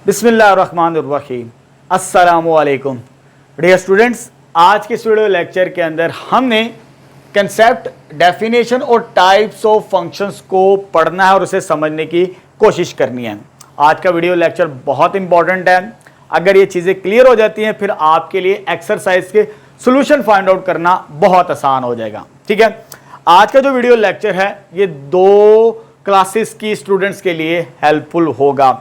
बिस्मिल्लाहिर्रहमानिर्रहीम। अस्सलामुअलैकुम dear students, आज के इस वीडियो लेक्चर के अंदर हमने कंसेप्ट, डेफिनेशन और टाइप्स ऑफ फंक्शंस को पढ़ना है और उसे समझने की कोशिश करनी है। आज का वीडियो लेक्चर बहुत इंपॉर्टेंट है। अगर ये चीज़ें क्लियर हो जाती हैं फिर आपके लिए एक्सरसाइज के सोल्यूशन फाइंड आउट करना बहुत आसान हो जाएगा। ठीक है, आज का जो वीडियो लेक्चर है ये दो क्लासेस की स्टूडेंट्स के लिए हेल्पफुल होगा।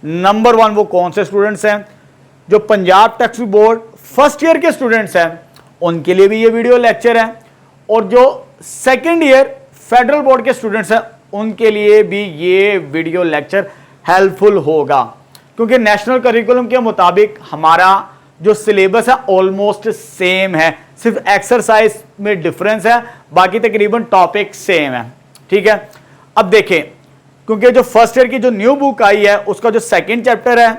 नंबर वन, वो कौन से स्टूडेंट्स हैं? जो Punjab text board first year के स्टूडेंट्स हैं उनके लिए भी ये वीडियो लेक्चर है, और जो सेकंड ईयर फेडरल बोर्ड के स्टूडेंट्स हैं उनके लिए भी ये वीडियो लेक्चर हेल्पफुल होगा, क्योंकि नेशनल करिकुलम के मुताबिक हमारा जो सिलेबस है ऑलमोस्ट सेम है, सिर्फ एक्सरसाइज में डिफरेंस है, बाकी तकरीबन टॉपिक सेम है। ठीक है, अब देखें, क्योंकि जो फर्स्ट ईयर की जो न्यू बुक आई है उसका जो सेकंड चैप्टर है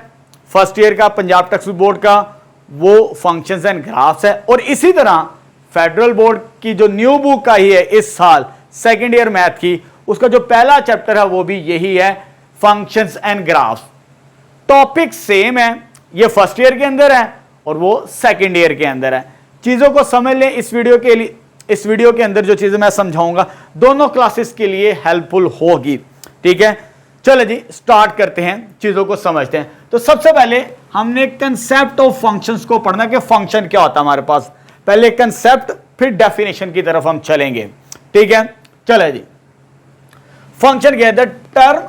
फर्स्ट ईयर का पंजाब टेक्स्ट बोर्ड का वो फंक्शंस एंड ग्राफ्स है, और इसी तरह फेडरल बोर्ड की जो न्यू बुक आई है इस साल सेकंड ईयर मैथ की, उसका जो पहला चैप्टर है वो भी यही है, functions and graphs. Topic same है, ये फर्स्ट ईयर के अंदर है और वो सेकंड ईयर के अंदर है। चीजों को समझ लें, इस वीडियो के अंदर जो चीजें मैं समझाऊंगा दोनों क्लासेस के लिए हेल्पफुल होगी। ठीक है, चलो जी स्टार्ट करते हैं, चीजों को समझते हैं। तो सबसे पहले हमने कंसेप्ट ऑफ फंक्शंस को पढ़ना कि फंक्शन क्या होता है हमारे पास। पहले कंसेप्ट फिर डेफिनेशन की तरफ हम चलेंगे। ठीक है, चलो जी। फंक्शन क्या है? The term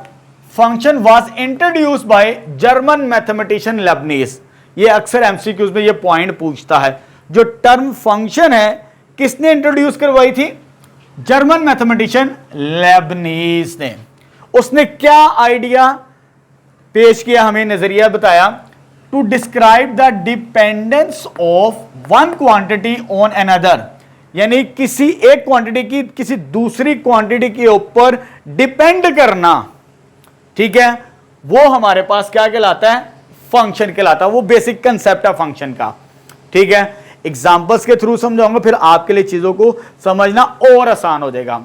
function was introduced by German mathematician Lebanese. ये अक्सर एमसीक्यूज में ये पॉइंट पूछता है, जो टर्म फंक्शन है किसने इंट्रोड्यूस करवाई थी? जर्मन मैथमेटिशियन लेबनीज ने। उसने क्या आइडिया पेश किया, हमें नजरिया बताया? To describe the dependence of one quantity on another, यानी किसी एक क्वांटिटी की किसी दूसरी क्वांटिटी के ऊपर डिपेंड करना। ठीक है, वो हमारे पास क्या कहलाता है? फंक्शन कहलाता है। वो बेसिक कंसेप्ट है फंक्शन का। ठीक है, एग्जांपल्स के थ्रू समझाऊंगा, फिर आपके लिए चीजों को समझना और आसान हो जाएगा।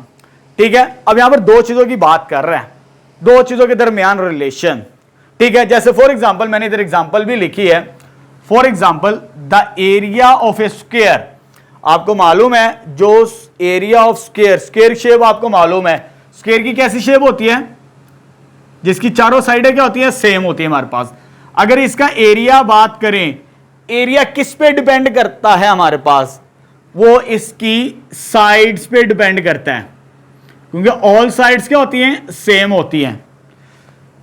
ठीक है, अब यहां पर दो चीजों की बात कर रहे हैं, दो चीजों के दरमियान रिलेशन। ठीक है, जैसे फॉर एग्जांपल मैंने इधर एग्जांपल भी लिखी है। For example the area of A square. आपको मालूम है जो एरिया ऑफ स्क्वायर शेप आपको मालूम है, स्क्वायर की कैसी शेप होती है? जिसकी चारों साइडें क्या होती है? सेम होती है हमारे पास। अगर इसका एरिया बात करें, एरिया किस पे डिपेंड करता है हमारे पास? वो इसकी साइड्स पे डिपेंड करता है, क्योंकि ऑल साइड्स क्या होती हैं? सेम होती हैं।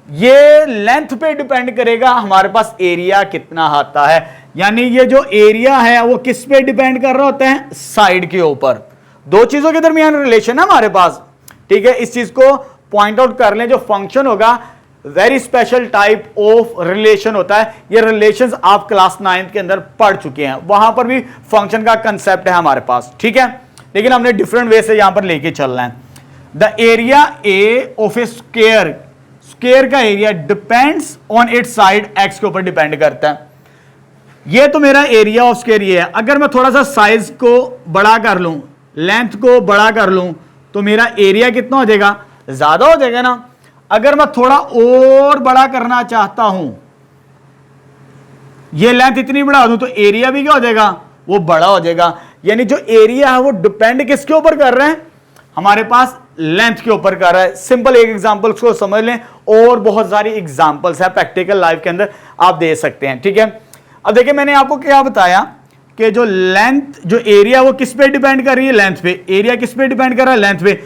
ये लेंथ पे डिपेंड करेगा हमारे पास एरिया कितना आता है, यानी ये जो एरिया है वो किस पे डिपेंड कर रहा होता है? साइड के ऊपर। दो चीजों के दरमियान रिलेशन है हमारे पास। ठीक है, इस चीज को पॉइंट आउट कर लें। जो फंक्शन होगा very special type of relation होता है। ये रिलेशंस आप क्लास 9 के अंदर पढ़ चुके हैं, वहां पर भी फंक्शन का कंसेप्ट है हमारे पास। ठीक है, लेकिन हमने डिफरेंट वे से यहां पर लेके चलना है। The area A of A square, square का area depends on its side, x के ऊपर डिपेंड करता है। ये तो मेरा एरिया ऑफ स्क्वायर ये है। अगर मैं थोड़ा सा साइज को बड़ा कर लूं, लेंथ को बड़ा कर लूं, तो मेरा एरिया कितना हो जाएगा? ज्यादा हो जाएगा ना। अगर मैं थोड़ा और बड़ा करना चाहता हूं, ये लेंथ इतनी बढ़ा दूं, तो एरिया भी क्या हो जाएगा? वो बड़ा हो जाएगा। यानी जो एरिया है वो डिपेंड किसके ऊपर कर रहे हैं? हमारे पास लेंथ के ऊपर कर रहा है। सिंपल एक एग्जांपल को समझ लें, और बहुत सारी एग्जांपल्स है प्रैक्टिकल लाइफ के अंदर आप दे सकते हैं। ठीक है, अब देखिए मैंने आपको क्या बताया कि जो लेंथ, जो एरिया वो किस पे डिपेंड कर रही है? लेंथ पे। एरिया किस पे डिपेंड कर रहा है? लेंथ पे।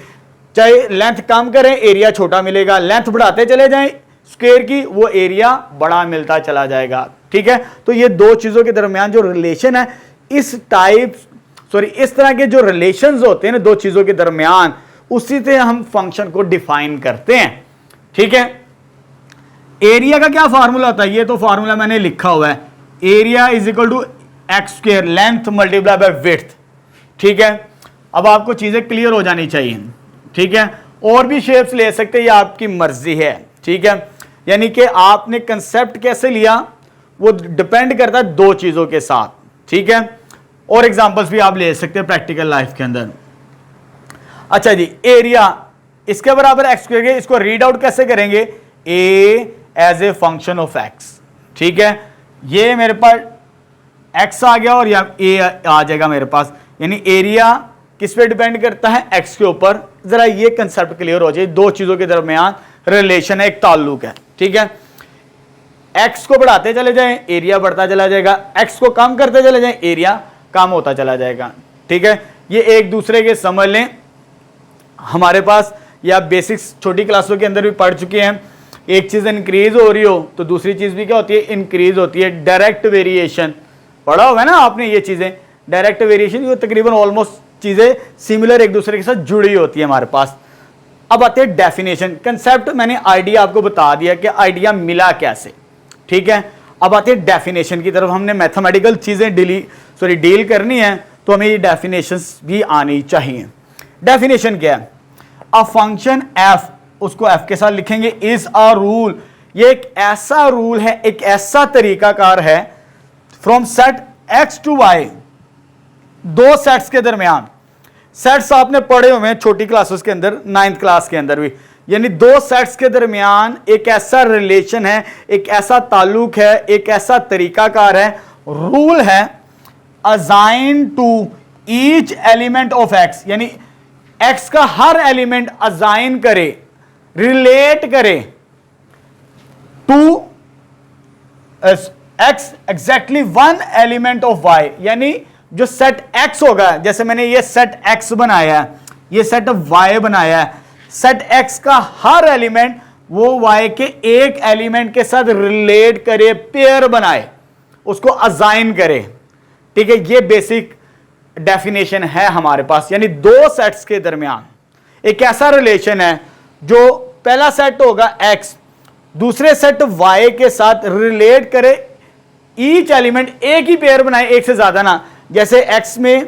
चाहे लेंथ कम करें एरिया छोटा मिलेगा, लेंथ बढ़ाते चले जाएं स्क्वायर की, वो एरिया बड़ा मिलता चला जाएगा। ठीक है, तो ये दो चीजों के दरमियान जो रिलेशन है, इस तरह के जो रिलेशंस होते हैं ना दो चीजों के दरमियान, उसी से हम फंक्शन को डिफाइन करते हैं। ठीक है, एरिया का क्या फार्मूला होता है? ये तो फार्मूला मैंने लिखा हुआ है, area is equal to x square, length multiply by width. ठीक है, अब आपको चीजें क्लियर हो जानी चाहिए। ठीक है, और भी शेप्स ले सकते हैं, ये आपकी मर्जी है। ठीक है, यानी कि आपने कंसेप्ट कैसे लिया वो डिपेंड करता है दो चीजों के साथ। ठीक है, और एग्जांपल्स भी आप ले सकते हैं प्रैक्टिकल लाइफ के अंदर। अच्छा जी, एरिया इसके बराबर एक्स स्क्वायर, इसको रीड आउट कैसे करेंगे? A as a function of x. ठीक है, ये मेरे पास एक्स आ गया और यहाँ ए आ जाएगा मेरे पास, यानी एरिया किस पे डिपेंड करता है, एक्स के ऊपर। जरा ये कंसेप्ट क्लियर हो जाए, दो चीजों के दरमियान रिलेशन है, एक ताल्लुक है। ठीक है, एक्स को बढ़ाते चले जाएं एरिया बढ़ता चला जाएगा, एक्स को कम करते चले जाएं एरिया कम होता चला जाएगा। ठीक है, ये एक दूसरे के समझ लें। हमारे पास या बेसिक्स छोटी क्लासों के अंदर भी पढ़ चुके हैं, एक चीज इंक्रीज हो रही हो तो दूसरी चीज भी क्या होती है, इंक्रीज होती है। डायरेक्ट वेरिएशन पढ़ा होगा ना आपने, ये चीजें डायरेक्ट वेरिएशन, ये तकरीबन ऑलमोस्ट चीजें सिमिलर एक दूसरे के साथ जुड़ी होती है हमारे पास। अब आते हैं डेफिनेशन, कंसेप्ट मैंने आइडिया आपको बता दिया कि आइडिया मिला कैसे। ठीक है, अब आते हैं डेफिनेशन की तरफ। हमने मैथमेटिकल चीजें डील करनी है तो हमें ये डेफिनेशंस भी आनी चाहिए। डेफिनेशन क्या है, अ फंक्शन एफ, उसको एफ के साथ लिखेंगे, इज अ रूल, ये एक ऐसा रूल है, एक ऐसा तरीकाकार है, from set x to y, दो सेट्स के दरमियान। सेट्स आपने पढ़े हुए हैं छोटी क्लासेस के अंदर, 9th क्लास के अंदर भी, यानी दो सेट्स के दरमियान एक ऐसा रिलेशन है, एक ऐसा ताल्लुक है, एक ऐसा तरीकाकार है, रूल है, assign to each element of x, यानी एक्स का हर एलिमेंट असाइन करे, रिलेट करे to x exactly one element of y, यानी जो सेट एक्स होगा, जैसे मैंने ये सेट एक्स बनाया है, ये सेट वाई बनाया है, सेट एक्स का हर एलिमेंट वो वाई के एक एलिमेंट के साथ रिलेट करे, पेयर बनाए, उसको असाइन करे। ठीक है, ये बेसिक डेफिनेशन है हमारे पास, यानी दो सेट्स के दरमियान एक ऐसा रिलेशन है जो पहला सेट होगा एक्स, दूसरे सेट वाई के साथ रिलेट करे, ईच एलिमेंट एक ही पेयर बनाए, एक से ज्यादा ना। जैसे एक्स में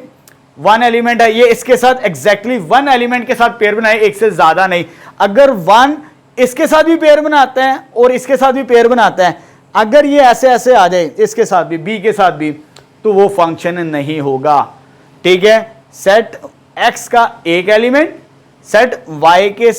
वन एलिमेंट है, ये इसके साथ एग्जैक्टली वन एलिमेंट के साथ पेयर बनाए, एक से ज्यादा नहीं। अगर वन इसके साथ भी पेयर बनाते हैं और इसके साथ भी पेयर बनाते हैं, अगर ये ऐसे ऐसे आ जाए इसके साथ भी, बी के साथ भी, तो वो फंक्शन नहीं होगा। ठीक है, सेट एक्स का एक एलिमेंट सेट वाई के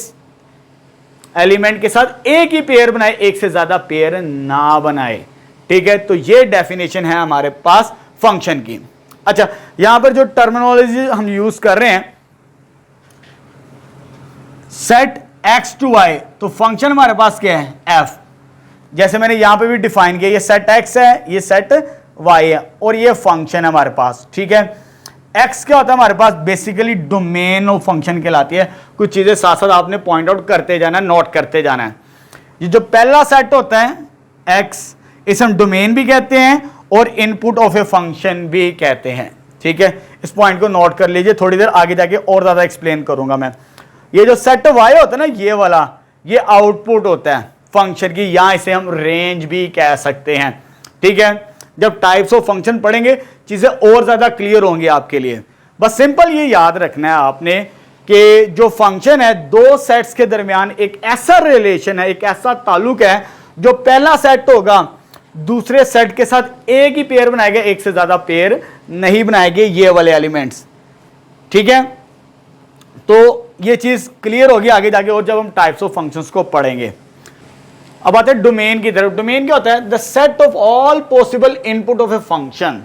एलिमेंट के साथ एक ही पेयर बनाए, एक से ज्यादा पेयर ना बनाए। ठीक है, तो ये डेफिनेशन है हमारे पास फंक्शन की। अच्छा, यहां पर जो टर्मिनोलॉजी हम यूज कर रहे हैं, सेट एक्स टू वाई, तो फंक्शन हमारे पास क्या है, एफ। जैसे मैंने यहां पे भी डिफाइन किया, ये सेट एक्स है, ये सेट वाई है, और ये फंक्शन है हमारे पास। ठीक है, एक्स क्या होता है हमारे पास, बेसिकली डोमेन ऑफ फंक्शन कहलाती है। कुछ चीजें साथ साथ आपने पॉइंट आउट करते जाना है, नोट करते जाना है। ये जो पहला सेट होता है एक्स, इसे हम डोमेन भी कहते हैं और इनपुट ऑफ ए फंक्शन भी कहते हैं। ठीक है, इस पॉइंट को नोट कर लीजिए, थोड़ी देर आगे जाके और ज्यादा एक्सप्लेन करूंगा मैं। ये जो सेट वाई होता है ना, ये वाला, ये आउटपुट होता है फंक्शन की, यहां इसे हम रेंज भी कह सकते हैं। ठीक है, जब टाइप्स ऑफ फंक्शन पढ़ेंगे चीजें और ज्यादा क्लियर होंगी आपके लिए। बस सिंपल ये याद रखना है आपने कि जो फंक्शन है, दो सेट्स के दरमियान एक ऐसा रिलेशन है, एक ऐसा ताल्लुक है, जो पहला सेट होगा दूसरे सेट के साथ एक ही पेयर बनाएगा, एक से ज्यादा पेयर नहीं बनाएंगे ये वाले एलिमेंट्स। ठीक है, तो ये चीज क्लियर होगी आगे जाके, और जब हम टाइप्स ऑफ फंक्शंस को पढ़ेंगे। अब आते हैं डोमेन की तरफ। डोमेन क्या होता है, the set of all possible input of a function,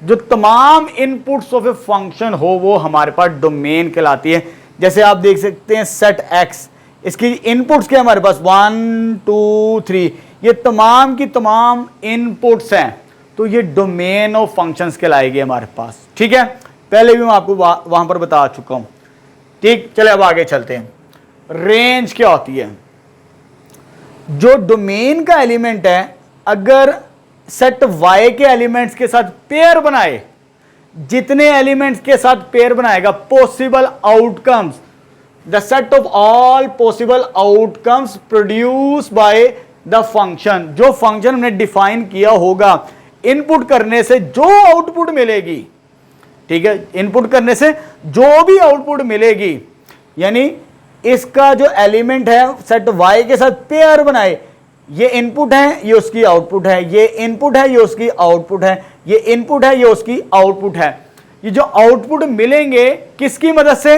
जो तमाम इनपुट्स ऑफ ए फंक्शन हो वो हमारे पास डोमेन कहलाती है। जैसे आप देख सकते हैं सेट एक्स, इसकी इनपुट्स क्या हमारे पास 1 2 3, ये तमाम की तमाम इनपुट्स हैं, तो ये डोमेन ऑफ फंक्शंस कहलाएगी हमारे पास। ठीक है, पहले भी मैं आपको वहां पर बता चुका हूं। ठीक, चले अब आगे चलते हैं। रेंज क्या होती है, जो डोमेन का एलिमेंट है, अगर सेट वाई के एलिमेंट्स के साथ पेयर बनाए, जितने एलिमेंट्स के साथ पेयर बनाएगा, possible outcomes, the set of all possible outcomes produce by the function, जो फंक्शन हमने डिफाइन किया होगा, इनपुट करने से जो आउटपुट मिलेगी। ठीक है, इनपुट करने से जो भी आउटपुट मिलेगी, यानी इसका जो एलिमेंट है सेट वाई के साथ पेयर बनाए, ये इनपुट है, ये उसकी आउटपुट है, ये इनपुट है, ये उसकी आउटपुट है, ये इनपुट है, ये उसकी आउटपुट है। ये जो आउटपुट मिलेंगे किसकी मदद से,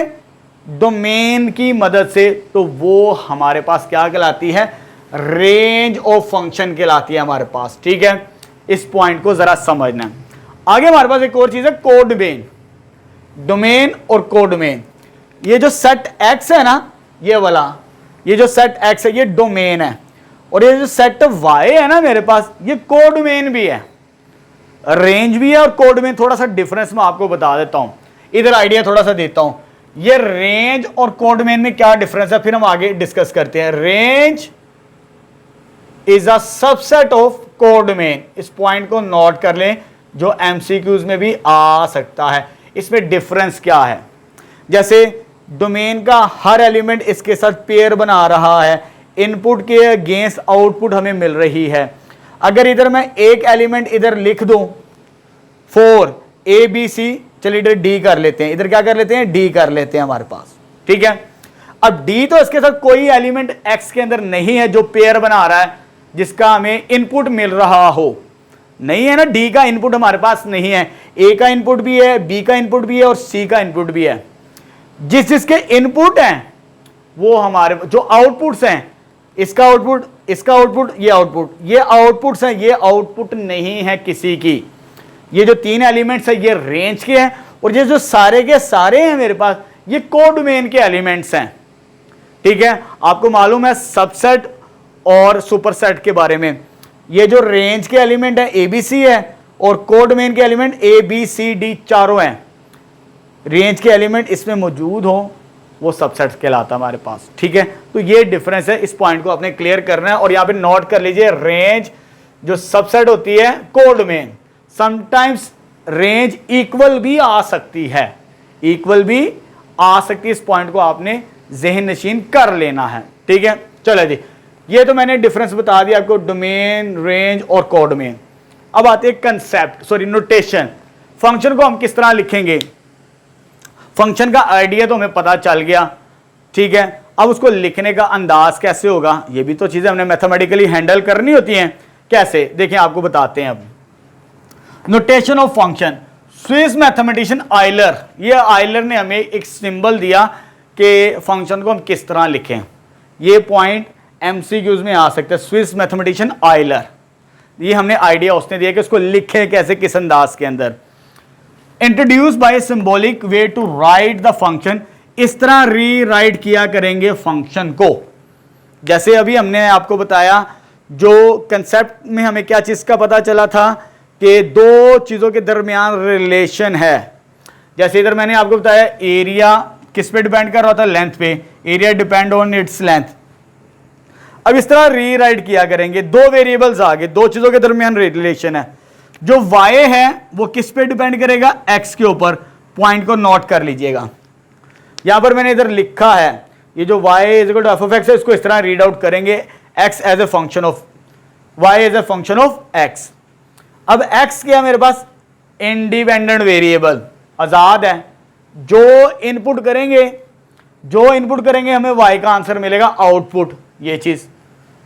डोमेन की मदद से, तो वो हमारे पास क्या कहलाती है, रेंज ऑफ फंक्शन कहलाती है हमारे पास। ठीक है, इस पॉइंट को जरा समझना है। आगे हमारे पास एक और चीज है कोडोमेन, डोमेन और कोडोमेन। ये जो सेट एक्स है ना, ये वाला, ये जो सेट एक्स है ये डोमेन है, और ये जो सेट वाई है ना मेरे पास, ये कोडोमेन भी है, रेंज भी है और कोडोमेन। थोड़ा सा डिफरेंस मैं आपको बता देता हूं, इधर आइडिया थोड़ा सा देता हूं। ये रेंज और कोडोमेन में क्या डिफरेंस है फिर हम आगे डिस्कस करते हैं। Range is a subset of codomain, इस पॉइंट को नोट कर लें, जो एमसीक्यूज में भी आ सकता है। इसमें डिफरेंस क्या है, जैसे डोमेन का हर एलिमेंट इसके साथ पेयर बना रहा है, इनपुट के अगेंस्ट आउटपुट हमें मिल रही है। अगर इधर मैं एक एलिमेंट इधर लिख दूं 4 ABC, चलिए इधर D कर लेते हैं, इधर क्या कर लेते हैं, D कर लेते हैं हमारे पास। ठीक है, अब D तो इसके साथ कोई एलिमेंट X के अंदर नहीं है जो पेयर बना रहा है, जिसका हमें इनपुट मिल रहा हो, नहीं है ना। D का इनपुट हमारे पास नहीं है, A का इनपुट भी है, B का इनपुट भी है और C का इनपुट भी है। जिसके इनपुट हैं वो हमारे जो आउटपुट्स हैं, इसका आउटपुट, इसका आउटपुट, ये आउटपुट, ये आउटपुट्स हैं, ये आउटपुट नहीं है किसी की। ये जो 3 एलिमेंट्स है ये रेंज के हैं, और ये जो सारे के सारे हैं मेरे पास ये कोडोमेन के एलिमेंट्स हैं। ठीक है, आपको मालूम है सबसेट और सुपरसेट के बारे में। ये जो रेंज के एलिमेंट है ABC है, और कोडोमेन के एलिमेंट ABCD चारों हैं। रेंज के एलिमेंट इसमें मौजूद हो वो सबसेट कहलाता है हमारे पास। ठीक है, तो ये डिफरेंस है, इस पॉइंट को आपने क्लियर करना है। और यहां पे नोट कर लीजिए, रेंज जो सबसेट होती है कोडोमेन, समटाइम्स रेंज इक्वल भी आ सकती है, इक्वल भी आ सकती है। इस पॉइंट को आपने ज़हन नशीन कर लेना है। ठीक है, चलो जी, ये तो मैंने डिफरेंस बता दिया आपको, डोमेन, रेंज और कोडोमेन। अब आते हैं कंसेप्ट, सॉरी नोटेशन। फंक्शन को हम किस तरह लिखेंगे, फंक्शन का आइडिया तो हमें पता चल गया। ठीक है, अब उसको लिखने का अंदाज कैसे होगा, ये भी तो चीजें हमने मैथमेटिकली हैंडल करनी होती हैं। कैसे, देखिए आपको बताते हैं। अब notation of function, Swiss mathematician Euler, ये आयलर ने हमें एक सिंबल दिया कि फंक्शन को हम किस तरह लिखें। ये पॉइंट एमसीक्यूज में आ सकता है, स्विस मैथमेटिशियन आयलर, ये हमने आइडिया उसने दिया कि उसको लिखें कैसे, किस अंदाज के अंदर। Introduce by symbolic way to write the function, इस तरह री राइट किया करेंगे फंक्शन को। जैसे अभी हमने आपको बताया, जो कंसेप्ट में हमें क्या चीज का पता चला था कि दो चीजों के दरमियान रिलेशन है। जैसे इधर मैंने आपको बताया एरिया किस पे डिपेंड कर रहा था, लेंथ पे, area depend on its length. अब इस तरह री राइट किया करेंगे, दो वेरिएबल्स आ गए, दो चीजों के दरमियान रिलेशन है। जो y है वो किस पे डिपेंड करेगा, x के ऊपर। पॉइंट को नोट कर लीजिएगा, यहां पर मैंने इधर लिखा है, ये जो y is equal to f of x है, इसको इस तरह रीड आउट करेंगे, x as a function of y as a function of x। अब x क्या मेरे पास, इंडिपेंडेंट वेरिएबल, आजाद है। जो इनपुट करेंगे हमें y का आंसर मिलेगा, आउटपुट, ये चीज।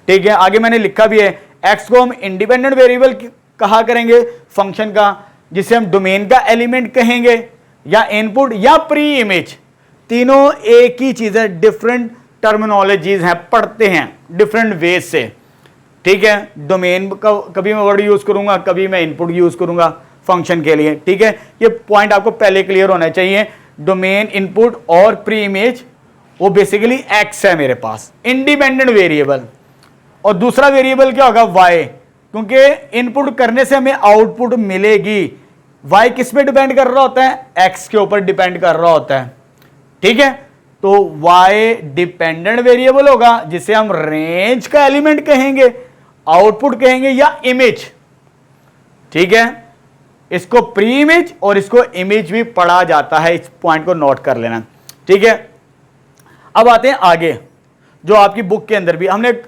ठीक है, आगे मैंने लिखा भी है, x को हम इंडिपेंडेंट वेरिएबल कहा करेंगे फंक्शन का, जिसे हम डोमेन का एलिमेंट कहेंगे, या इनपुट या प्री इमेज, तीनों एक ही चीज है, डिफरेंट टर्मिनोलॉजीज हैं, पढ़ते हैं डिफरेंट वेज से। ठीक है, डोमेन का कभी मैं वर्ड यूज करूंगा, कभी मैं इनपुट यूज करूंगा फंक्शन के लिए। ठीक है, ये पॉइंट आपको पहले क्लियर होना चाहिए। डोमेन, इनपुट और प्री इमेज, वो बेसिकली एक्स है मेरे पास, इंडिपेंडेंट वेरिएबल। और दूसरा वेरिएबल क्या होगा, वाई, क्योंकि इनपुट करने से हमें आउटपुट मिलेगी। वाई किस पे डिपेंड कर रहा होता है, एक्स के ऊपर डिपेंड कर रहा होता है। ठीक है, तो वाई डिपेंडेंट वेरिएबल होगा, जिसे हम रेंज का एलिमेंट कहेंगे, आउटपुट कहेंगे या इमेज। ठीक है, इसको प्री इमेज और इसको इमेज भी पढ़ा जाता है, इस पॉइंट को नोट कर लेना। ठीक है, अब आते हैं आगे, जो आपकी बुक के अंदर भी हमने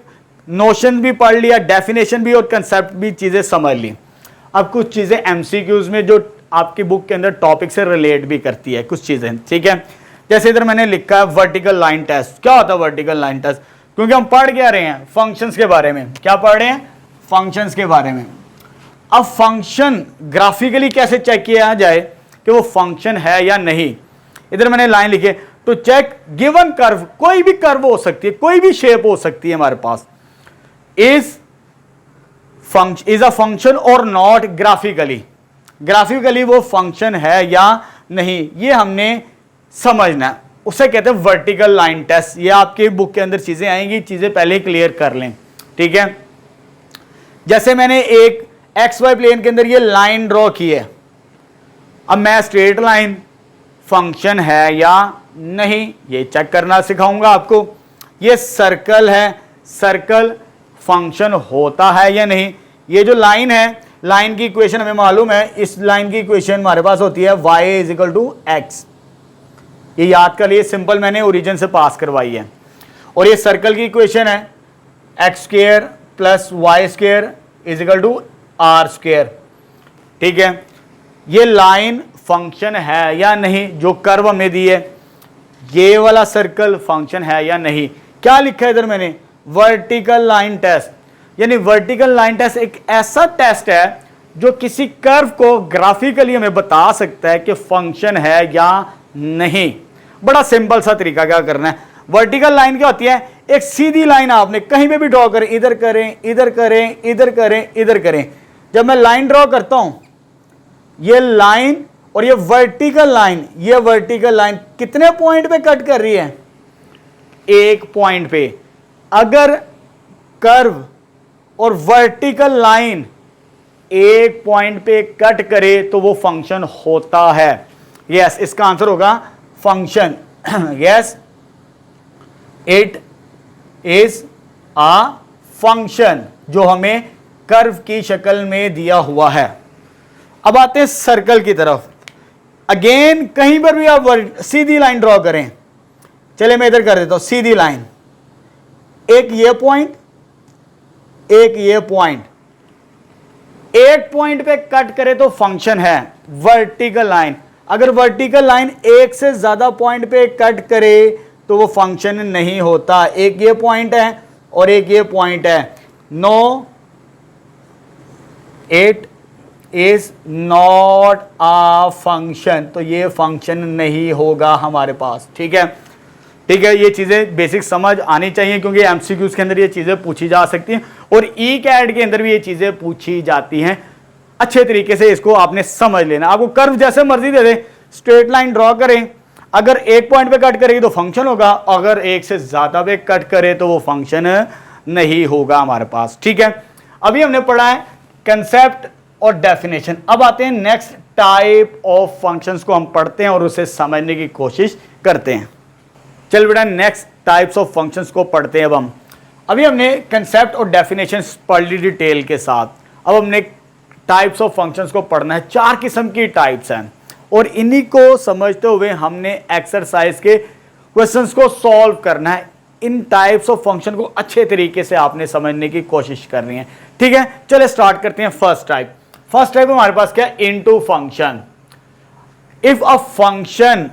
नोशन भी पढ़ लिया, डेफिनेशन भी और कंसेप्ट भी चीजें समझ ली। अब कुछ चीजें एमसीक्यूज में जो आपकी बुक के अंदर टॉपिक से रिलेट भी करती है कुछ चीजें। ठीक है, जैसे इधर मैंने लिखा है वर्टिकल लाइन टेस्ट। क्या होता है वर्टिकल लाइन टेस्ट, क्योंकि हम पढ़ क्या रहे हैं, फंक्शंस के बारे में। क्या पढ़ रहे हैं, फंक्शंस के बारे में। अब फंक्शन ग्राफिकली कैसे चेक किया जाए कि वो फंक्शन है या नहीं, इधर मैंने लाइन लिखी है, टू चेक गिवन कर्व, कोई भी कर्व हो सकती है, कोई भी शेप हो सकती है हमारे पास। इज अ फंक्शन और नॉट ग्राफिकली, ग्राफिकली वो फंक्शन है या नहीं, ये हमने समझना है, उसे कहते हैं वर्टिकल लाइन टेस्ट। ये आपके बुक के अंदर चीजें आएंगी, चीजें पहले क्लियर कर लें, ठीक है। जैसे मैंने एक एक्स वाई प्लेन के अंदर ये लाइन ड्रॉ की है, अब मैं स्ट्रेट लाइन फंक्शन है या नहीं ये चेक करना सिखाऊंगा आपको। ये सर्कल है, सर्कल फंक्शन होता है या नहीं। ये जो लाइन है, लाइन की इक्वेशन हमें मालूम है, इस लाइन की इक्वेशन हमारे पास होती है y is equal to x. ये याद कर लिए, सिंपल मैंने ओरिजिन से पास करवाई है। और ये सर्कल की इक्वेशन है x square plus y square is equal to r square, ठीक है। ये लाइन फंक्शन है या नहीं, जो कर्व हमें दी है, ये वाला सर्कल फंक्शन है या नहीं। क्या लिखा है इधर मैंने, वर्टिकल लाइन टेस्ट। यानी वर्टिकल लाइन टेस्ट एक ऐसा टेस्ट है जो किसी कर्व को ग्राफिकली हमें बता सकता है कि फंक्शन है या नहीं। बड़ा सिंपल सा तरीका क्या करना है, वर्टिकल लाइन क्या होती है, एक सीधी लाइन आपने कहीं पे भी ड्रॉ करें, इधर करें, इधर करें, इधर करें, इधर करें। जब मैं लाइन ड्रॉ करता हूं, ये लाइन और ये वर्टिकल लाइन, ये वर्टिकल लाइन कितने पॉइंट पे कट कर रही है, एक पॉइंट पे। अगर कर्व और वर्टिकल लाइन एक पॉइंट पे कट करे तो वो फंक्शन होता है। यस, इसका आंसर होगा function. Yes, it is a function, जो हमें कर्व की शक्ल में दिया हुआ है। अब आते हैं सर्कल की तरफ। अगेन कहीं पर भी आप सीधी लाइन ड्रॉ करें, चले मैं इधर कर देता हूं सीधी लाइन, एक ये पॉइंट, एक ये पॉइंट, एक पॉइंट पे कट करे तो फंक्शन है वर्टिकल लाइन। अगर वर्टिकल लाइन एक से ज्यादा पॉइंट पे कट करे तो वो फंक्शन नहीं होता। एक ये पॉइंट है और एक ये पॉइंट है, no it is not a function, तो ये फंक्शन नहीं होगा हमारे पास, ठीक है। ठीक है, ये चीजें बेसिक समझ आनी चाहिए क्योंकि एमसीक्यूज के अंदर ये चीजें पूछी जा सकती हैं और ई कैट के अंदर भी ये चीजें पूछी जाती हैं। अच्छे तरीके से इसको आपने समझ लेना। आपको कर्व जैसे मर्जी दे दे, स्ट्रेट लाइन ड्रॉ करें, अगर एक पॉइंट पे कट करेगी तो फंक्शन होगा, अगर एक से ज्यादा पे कट करे तो वो फंक्शन नहीं होगा हमारे पास, ठीक है। अभी हमने पढ़ा है कंसेप्ट और डेफिनेशन। अब आते हैं नेक्स्ट टाइप ऑफ फंक्शंस को हम पढ़ते हैं और उसे समझने की कोशिश करते हैं। चल बेटा, नेक्स्ट टाइप्स ऑफ फंक्शंस को पढ़ते हैं। अब हम अभी हमने कंसेप्ट और डेफिनेशन पढ़ ली डिटेल के साथ। अब हमने टाइप्स ऑफ फंक्शंस को पढ़ना है। 4 किस्म की टाइप्स हैं और इन्हीं को समझते हुए हमने एक्सरसाइज के क्वेश्चंस को सॉल्व करना है। इन टाइप्स ऑफ फंक्शन को अच्छे तरीके से आपने समझने की कोशिश करनी है, ठीक है। चलिए स्टार्ट करते हैं। फर्स्ट टाइप हमारे पास क्या है, into function. If a function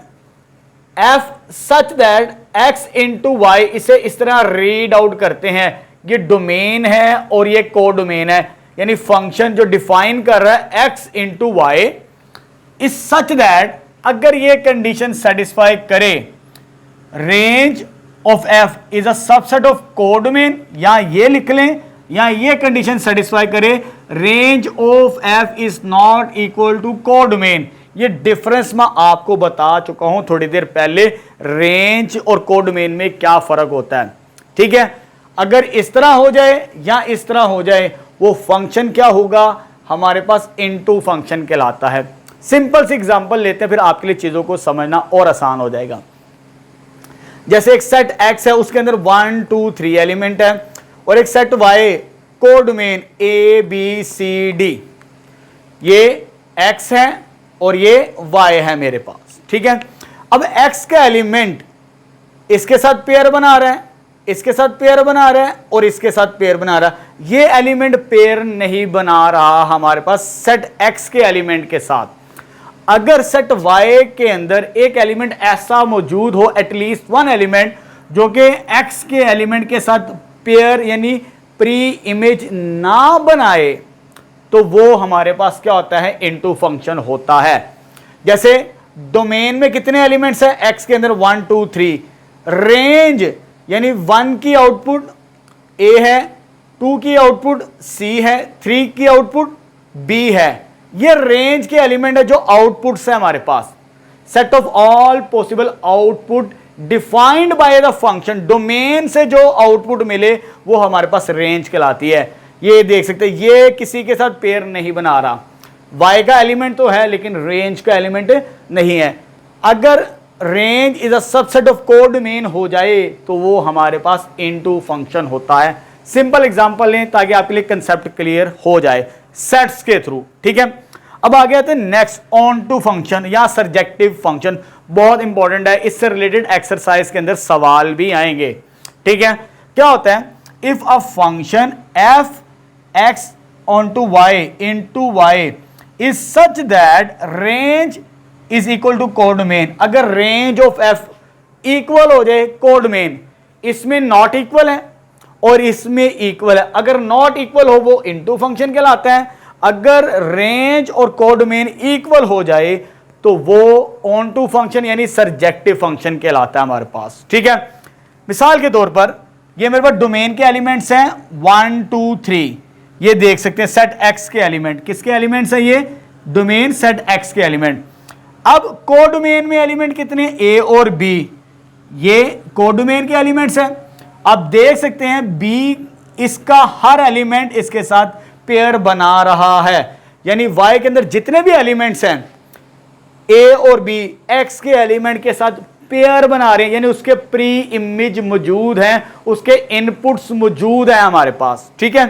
f such that x into Y, इसे इस तरह रीड आउट करते हैं, ये डोमेन है और ये को डोमेन है, यानी फंक्शन जो डिफाइन कर रहा है x into Y is such that, अगर ये कंडीशन सेटिस्फाई करे, range of f is a subset of codomain, या ये लिख लें, या ये कंडीशन सेटिस्फाई करे, range of f is not equal to codomain. ये डिफरेंस मैं आपको बता चुका हूं थोड़ी देर पहले, रेंज और को डोमेन में क्या फर्क होता है, ठीक है। अगर इस तरह हो जाए या इस तरह हो जाए, वो फंक्शन क्या होगा हमारे पास, इनटू फंक्शन कहलाता है। सिंपल सी एग्जांपल लेते हैं, फिर आपके लिए चीजों को समझना और आसान हो जाएगा। जैसे एक सेट x है, उसके अंदर 1 2 3 एलिमेंट है, और एक सेट y को domain a b c d, ये x है और ये y है मेरे पास, ठीक है। अब x का एलिमेंट इसके साथ पेयर बना रहा है, इसके साथ पेयर बना रहा है और इसके साथ पेयर बना रहा है। ये एलिमेंट पेयर नहीं बना रहा हमारे पास सेट x के एलिमेंट के साथ। अगर सेट y के अंदर एक एलिमेंट ऐसा मौजूद हो, एटलीस्ट वन एलिमेंट जो कि x के एलिमेंट के साथ पेयर यानी प्री इमेज ना बनाए, तो वो हमारे पास क्या होता है, इनटू फंक्शन होता है। जैसे डोमेन में कितने एलिमेंट्स है, x के अंदर 1 2 3, रेंज यानी 1 की आउटपुट a है, 2 की आउटपुट C है, 3 की आउटपुट B है। ये रेंज के एलिमेंट है जो आउटपुट्स है हमारे पास। Set of all possible output defined by the function, domain से जो आउटपुट मिले वो हमारे पास रेंज कहलाती है। ये देख सकते हैं, ये किसी के साथ पेयर नहीं बना रहा, y का एलिमेंट तो है लेकिन रेंज का एलिमेंट नहीं है। अगर range is a subset of codomain हो जाए तो वो हमारे पास इनटू फंक्शन होता है। सिंपल एग्जांपल लें ताकि आपके लिए कंसेप्ट क्लियर हो जाए सेट्स के थ्रू, ठीक है। अब आगे आते हैं नेक्स्ट, ऑन टू फंक्शन या सर्जेक्टिव फंक्शन, बहुत इंपॉर्टेंट है। इससे रिलेटेड एक्सरसाइज के अंदर सवाल भी आएंगे, ठीक है। क्या होता है, if a function F X onto Y into Y is such that range is equal to codomain, अगर रेंज ऑफ एफ इक्वल हो जाए कोडोमेन, इसमें नॉट इक्वल है और इसमें इक्वल है, अगर नॉट इक्वल हो वो इनटू फंक्शन कहलाता है, अगर रेंज और कोडोमेन इक्वल हो जाए तो वो ऑन टू फंक्शन यानी सर्जेक्टिव फंक्शन कहलाता है हमारे पास, ठीक है। मिसाल के तौर पर ये मेरे पास डोमेन के एलिमेंट्स हैं 1 2 3, ये देख सकते हैं सेट एक्स के एलिमेंट, किसके एलिमेंट्स हैं ये, डोमेन सेट एक्स के एलिमेंट। अब कोडोमेन में एलिमेंट कितने, ए और बी, ये कोडोमेन के एलिमेंट्स हैं। अब देख सकते हैं बी, इसका हर एलिमेंट इसके साथ पेयर बना रहा है, यानी वाई के अंदर जितने भी एलिमेंट्स हैं ए और बी एक्स के एलिमेंट के साथ पेयर बना रहे हैं, यानी उसके प्री इमेज मौजूद हैं, उसके इनपुट्स मौजूद हैं हमारे पास, ठीक है।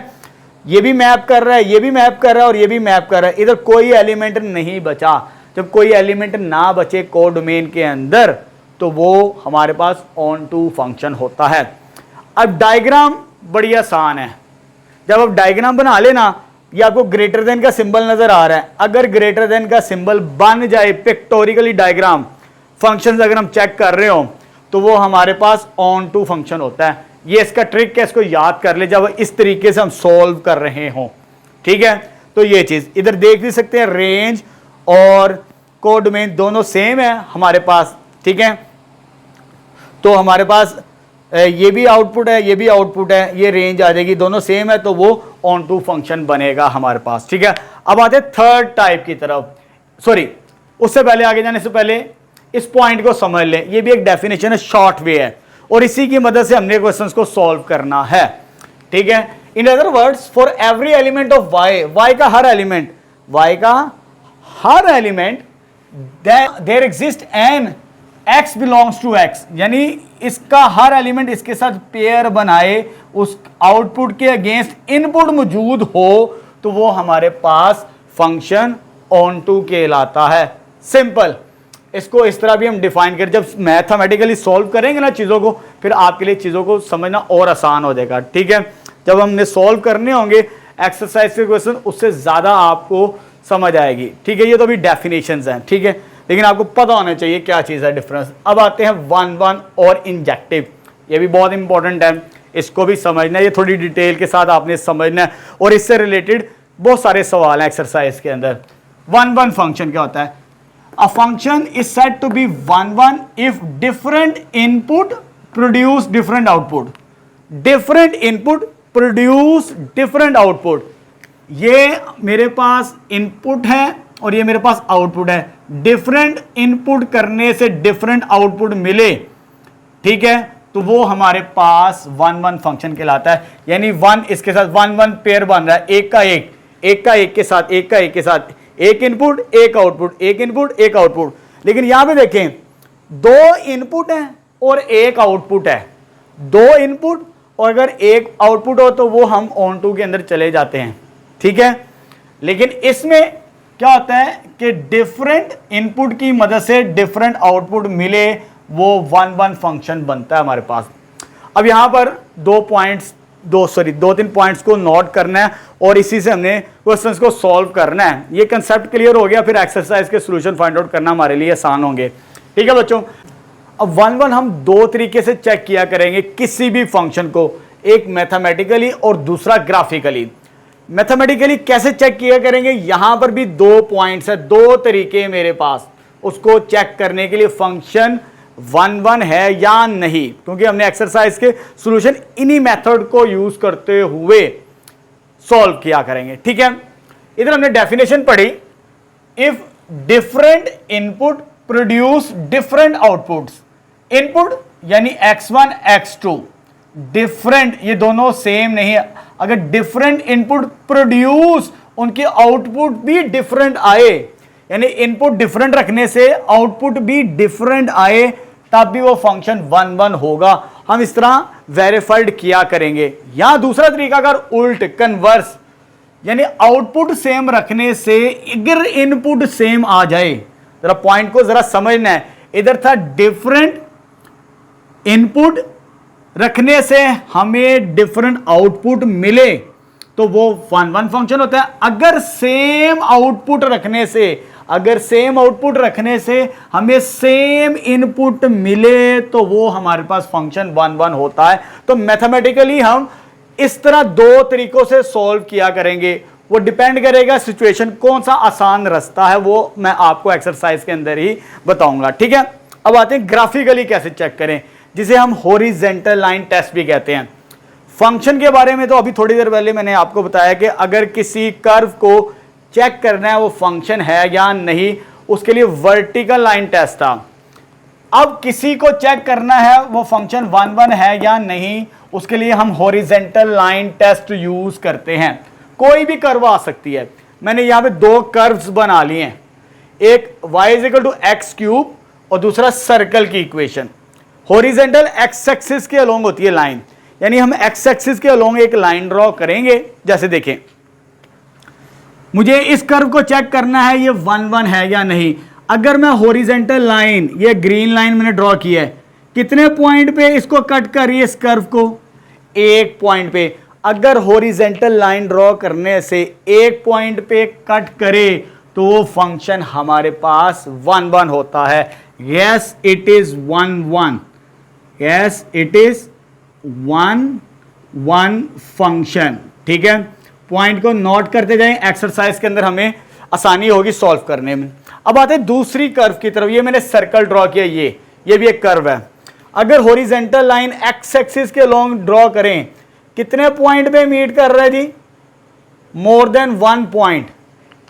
ये भी मैप कर रहा है, ये भी मैप कर रहा है और ये भी मैप कर रहा है, इधर कोई एलिमेंट नहीं बचा। जब कोई एलिमेंट ना बचे कोडोमेन के अंदर तो वो हमारे पास ऑन टू फंक्शन होता है। अब डायग्राम बड़ी आसान है, जब आप डायग्राम बना लेना, ये आपको ग्रेटर देन का सिंबल नजर आ रहा है, अगर ग्रेटर देन का सिंबल बन जाए पिक्टोरिकली डायग्राम फंक्शंस अगर हम चेक कर रहे हो तो वो हमारे पास ऑन टू फंक्शन होता है। ये इसका ट्रिक है, इसको याद कर ले जब इस तरीके से हम सॉल्व कर रहे हो, ठीक है। तो ये चीज इधर देख भी सकते हैं, रेंज और कोडोमेन दोनों सेम है हमारे पास, ठीक है। तो हमारे पास ये भी आउटपुट है, ये भी आउटपुट है, ये रेंज आ जाएगी, दोनों सेम है तो वो ऑन टू फंक्शन बनेगा हमारे पास, ठीक है। अब आते हैं थर्ड टाइप की तरफ, सॉरी उससे पहले आगे जाने से पहले इस पॉइंट को समझ लें, ये भी एक डेफिनेशन है, शॉर्ट वे है और इसी की मदद से हमने क्वेश्चंस को सॉल्व करना है, ठीक है। In other words, for every element of Y, Y का हर एलिमेंट, वाई का हर element there exist an x belongs to x, यानी इसका हर एलिमेंट इसके साथ पेयर बनाए, उस आउटपुट के अगेंस्ट इनपुट मौजूद हो तो वो हमारे पास फंक्शन ऑन टू कहलाता है। सिंपल, इसको इस तरह भी हम डिफाइन करें, जब मैथमेटिकली सॉल्व करेंगे ना चीज़ों को, फिर आपके लिए चीज़ों को समझना और आसान हो जाएगा, ठीक है। जब हमने सॉल्व करने होंगे एक्सरसाइज के क्वेश्चन, उससे ज़्यादा आपको समझ आएगी, ठीक है। ये तो अभी डेफिनेशंस हैं, ठीक है, लेकिन आपको पता होना चाहिए क्या चीज़ है डिफरेंस। अब आते हैं 1-1 और इंजेक्टिव, ये भी बहुत इंपॉर्टेंट है, इसको भी समझना है, ये थोड़ी डिटेल के साथ आपने समझना है और इससे रिलेटेड बहुत सारे सवाल हैं एक्सरसाइज के अंदर। 1-1 फंक्शन क्या होता है, a function is said to be 1-1 if different input produce different output, different input produce different output. ये मेरे पास इनपुट है और ये मेरे पास आउटपुट है, डिफरेंट इनपुट करने से डिफरेंट आउटपुट मिले, ठीक है, तो वो हमारे पास 1-1 फंक्शन कहलाता है। यानी 1 इसके साथ 1-1 पेयर बन रहा है, एक का एक, एक का एक के साथ, एक का एक के साथ, एक इनपुट एक आउटपुट, एक इनपुट एक आउटपुट। लेकिन यहां पे देखें, 2 इनपुट है और एक आउटपुट है, 2 इनपुट और अगर एक आउटपुट हो तो वो हम ऑन टू के अंदर चले जाते हैं, ठीक है। लेकिन इसमें क्या होता है कि डिफरेंट इनपुट की मदद से डिफरेंट आउटपुट मिले, वो 1-1 फंक्शन बनता है हमारे पास। अब यहां पर 2-3 पॉइंट्स को नोट करना है और इसी से हमने क्वेश्चंस को सॉल्व करना है। ये कंसेप्ट क्लियर हो गया, फिर एक्सरसाइज के सॉल्यूशन फाइंड आउट करना हमारे लिए आसान होंगे, ठीक है बच्चों। अब 1-1 हम 2 तरीके से चेक किया करेंगे किसी भी फंक्शन को, एक मैथमेटिकली और दूसरा ग्राफिकली। मैथमेटिकली कैसे चेक किया करेंगे, यहां पर भी 2 पॉइंट्स है, 2 तरीके मेरे पास उसको चेक करने के लिए। फंक्शन 1 1 है या नहीं, क्योंकि हमने एक्सरसाइज के सॉल्यूशन इन्हीं मेथड को यूज करते हुए सॉल्व किया करेंगे। ठीक है, इधर हमने डेफिनेशन पढ़ी, if different input produce different outputs, input यानी x1 x2 डिफरेंट, ये दोनों सेम नहीं है, अगर डिफरेंट इनपुट प्रोड्यूस उनके आउटपुट भी डिफरेंट आए, यानी इनपुट डिफरेंट रखने से आउटपुट भी डिफरेंट आए, तब भी वो फंक्शन 1 1 होगा। हम इस तरह वेरीफाइड किया करेंगे। यहां दूसरा तरीका अगर उल्ट कन्वर्स, यानी आउटपुट सेम रखने से अगर इनपुट सेम आ जाए, जरा पॉइंट को जरा समझना है, इधर था डिफरेंट इनपुट रखने से हमें डिफरेंट आउटपुट मिले तो वो 1 1 फंक्शन होता है। अगर सेम आउटपुट रखने से, अगर सेम आउटपुट रखने से हमें सेम इनपुट मिले तो वो हमारे पास फंक्शन 1 1 होता है। तो मैथमेटिकली हम इस तरह दो तरीकों से सॉल्व किया करेंगे, वो डिपेंड करेगा सिचुएशन, कौन सा आसान रास्ता है वो मैं आपको एक्सरसाइज के अंदर ही बताऊंगा। ठीक है, अब आते हैं ग्राफिकली कैसे चेक करें, जिसे हम हॉरिजॉन्टल लाइन टेस्ट भी कहते हैं। फंक्शन के बारे में तो अभी थोड़ी देर पहले मैंने आपको बताया कि अगर किसी कर्व को चेक करना है वो फंक्शन है या नहीं, उसके लिए वर्टिकल लाइन टेस्ट था। अब किसी को चेक करना है वो फंक्शन 1 1 है या नहीं, उसके लिए हम हॉरिजॉन्टल लाइन टेस्ट यूज करते हैं। कोई भी कर्व आ सकती है। मैंने यहां पे दो कर्व्स बना लिए हैं, एक y = x³ और दूसरा सर्कल की इक्वेशन। हॉरिजॉन्टल x एक्सिस के अलोंग होती है लाइन, यानी हम x एक्सिस के अलोंग एक लाइन ड्रॉ करेंगे। जैसे देखें, मुझे इस कर्व को चेक करना है ये 1 1 है या नहीं। अगर मैं हॉरिजॉन्टल लाइन, ये ग्रीन लाइन मैंने ड्रॉ किया है, कितने पॉइंट पे इसको कट कर रही है इस कर्व को? एक पॉइंट पे। अगर हॉरिजॉन्टल लाइन ड्रॉ करने से एक पॉइंट पे कट करे तो वो फंक्शन हमारे पास 1 1 होता है। Yes it is 1 1, yes it is 1 1 function. ठीक है, पॉइंट को नोट करते जाएं, एक्सरसाइज के अंदर हमें आसानी होगी सॉल्व करने में। अब आते हैं दूसरी कर्व की तरफ। ये मैंने सर्कल ड्रॉ किया, ये भी एक कर्व है। अगर हॉरिजॉन्टल लाइन एक्स एक्सिस के लॉन्ग ड्रॉ करें, कितने पॉइंट पे मीट कर रहा है जी? मोर देन 1 पॉइंट,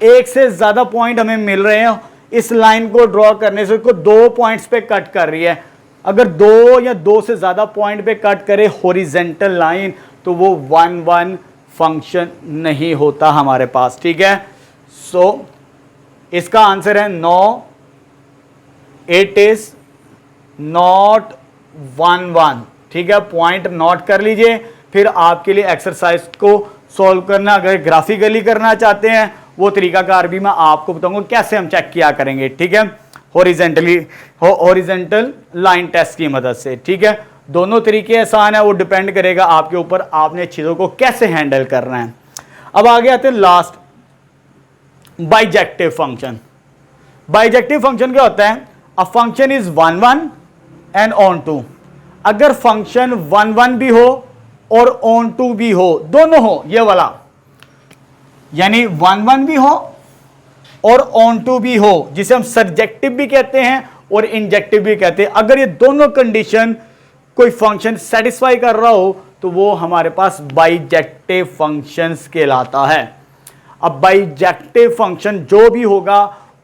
एक से ज्यादा पॉइंट हमें मिल रहे हैं। इस लाइन को ड्रॉ करने से उसको 2 पॉइंट्स पे कट कर रही है। अगर 2 या 2 से ज्यादा पॉइंट पे कट करे हॉरिजॉन्टल लाइन तो वो 1 1 फंक्शन नहीं होता हमारे पास। ठीक है, सो इसका आंसर है नो, इट इज नॉट 1 1। ठीक है, पॉइंट नोट कर लीजिए। फिर आपके लिए एक्सरसाइज को सॉल्व करना, अगर ग्राफिकली करना चाहते हैं वो तरीकाकार भी मैं आपको बताऊंगा कैसे हम चेक किया करेंगे। ठीक है, हॉरिजॉन्टल लाइन टेस्ट की मदद से। ठीक है, दोनों तरीके आसान है, वो डिपेंड करेगा आपके ऊपर, आपने चीजों को कैसे हैंडल करना है। अब आगे आते हैं last, bijective function. Bijective function क्या होता है? A function is 1 1 and onto. अगर फंक्शन 1 1 भी हो और ऑन टू भी हो, दोनों हो, ये वाला, यानी 1 1 भी हो और ऑन टू भी हो, जिसे हम सर्जेक्टिव भी कहते हैं और इंजेक्टिव भी कहते हैं। अगर ये दोनों कंडीशन कोई फंक्शन सेटिस्फाई कर रहा हो तो वो हमारे पास बाइजेक्टिव फंक्शंस कहलाता है। अब बाइजेक्टिव फंक्शन जो भी होगा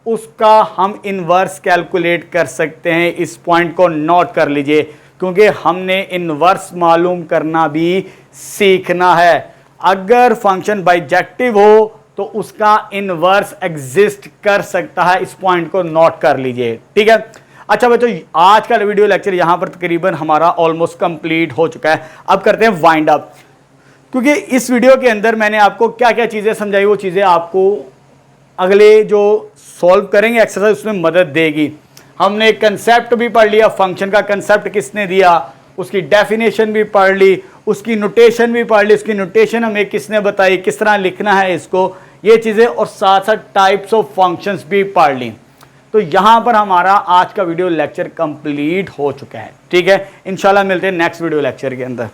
उसका हम इनवर्स कैलकुलेट कर सकते हैं। इस पॉइंट को नोट कर लीजिए, क्योंकि हमने इनवर्स मालूम करना भी सीखना है। अगर फंक्शन बाइजेक्टिव हो तो उसका इनवर्स एग्जिस्ट कर सकता है। इस पॉइंट को नोट कर लीजिए। ठीक है, अच्छा बच्चों, आज का वीडियो लेक्चर यहां पर तकरीबन हमारा ऑलमोस्ट कंप्लीट हो चुका है। अब करते हैं वाइंड अप, क्योंकि इस वीडियो के अंदर मैंने आपको क्या क्या चीजें समझाई, वो चीजें आपको अगले जो सॉल्व करेंगे एक्सरसाइज उसमें मदद देगी। हमने कंसेप्ट भी पढ़ लिया, फंक्शन का कंसेप्ट किसने दिया, उसकी डेफिनेशन भी पढ़ ली, उसकी नोटेशन भी पढ़ ली, उसकी नोटेशन हमें किसने बताई, किस तरह लिखना है इसको, ये चीज़ें, और साथ साथ टाइप्स ऑफ फंक्शंस भी पढ़ ली। तो यहाँ पर हमारा आज का वीडियो लेक्चर कंप्लीट हो चुका है। ठीक है, इंशाल्लाह मिलते हैं नेक्स्ट वीडियो लेक्चर के अंदर।